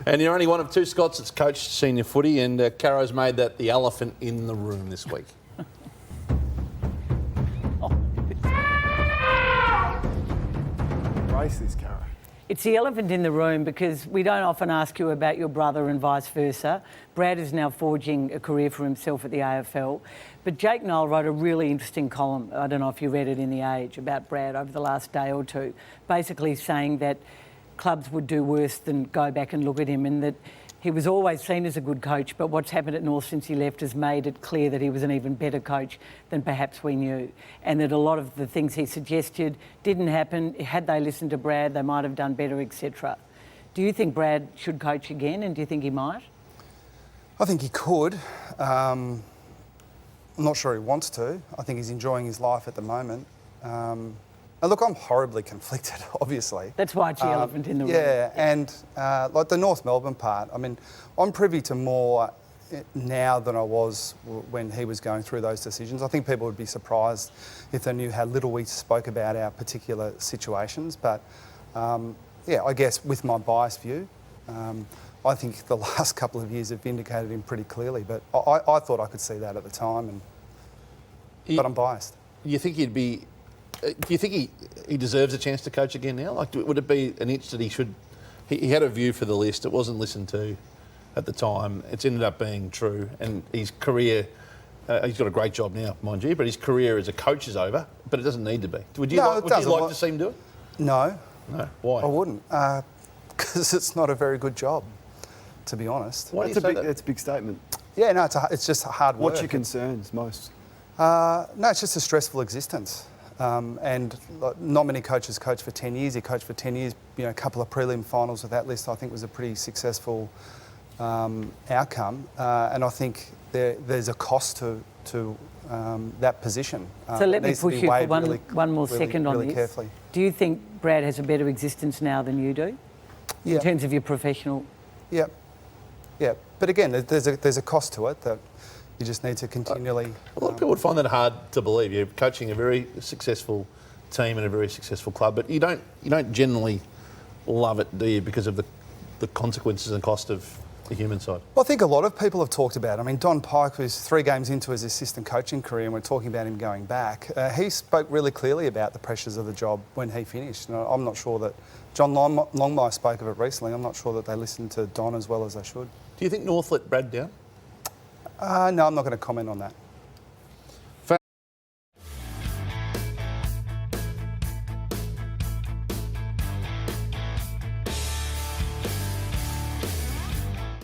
And you're only one of two Scots that's coached senior footy, and Caro's made that the elephant in the room this week. Embrace this, Caro. It's the elephant in the room because we don't often ask you about your brother and vice versa. Brad is now forging a career for himself at the AFL. But Jake Noel wrote a really interesting column, I don't know if you read it in The Age, about Brad over the last day or two, basically saying that clubs would do worse than go back and look at him, and that he was always seen as a good coach, but what's happened at North since he left has made it clear that he was an even better coach than perhaps we knew, and that a lot of the things he suggested didn't happen. Had they listened to Brad, they might have done better, etc. Do you think Brad should coach again, and do you think he might? I think he could. I'm not sure he wants to. I think he's enjoying his life at the moment. And look, I'm horribly conflicted, obviously. That's why it's the elephant in the room. Yeah, and like the North Melbourne part, I mean, I'm privy to more now than I was when he was going through those decisions. I think people would be surprised if they knew how little we spoke about our particular situations. But yeah, I guess with my biased view, I think the last couple of years have vindicated him pretty clearly. But I thought I could see that at the time, but I'm biased. You think he'd be... Do you think he deserves a chance to coach again now? Like, would it be an inch that he should... He had a view for the list. It wasn't listened to at the time. It's ended up being true. And his career... he's got a great job now, mind you, but his career as a coach is over, but it doesn't need to be. Would you like to see him do it? No. No. Why? I wouldn't. Because it's not a very good job, to be honest. Why do you say that? It's a big statement. Yeah, no, it's just hard work. What's your concerns most? No, it's just a stressful existence. And not many coaches coach for 10 years. He coached for 10 years, you know, a couple of prelim finals with that list, I think was a pretty successful outcome. And I think there's a cost to that position. So let me push you for one more second on this. Carefully. Do you think Brad has a better existence now than you do? Yeah. In terms of your professional... Yeah. Yeah. But again, there's a cost to it that you just need to continually... A lot of people would find that hard to believe. You're coaching a very successful team and a very successful club, but you don't generally love it, do you, because of the consequences and cost of the human side? Well, I think a lot of people have talked about it. I mean, Don Pike was 3 games into his assistant coaching career and we're talking about him going back. He spoke really clearly about the pressures of the job when he finished. And I'm not sure that... John Longmire spoke of it recently. I'm not sure that they listened to Don as well as they should. Do you think North let Brad down? No, I'm not going to comment on that.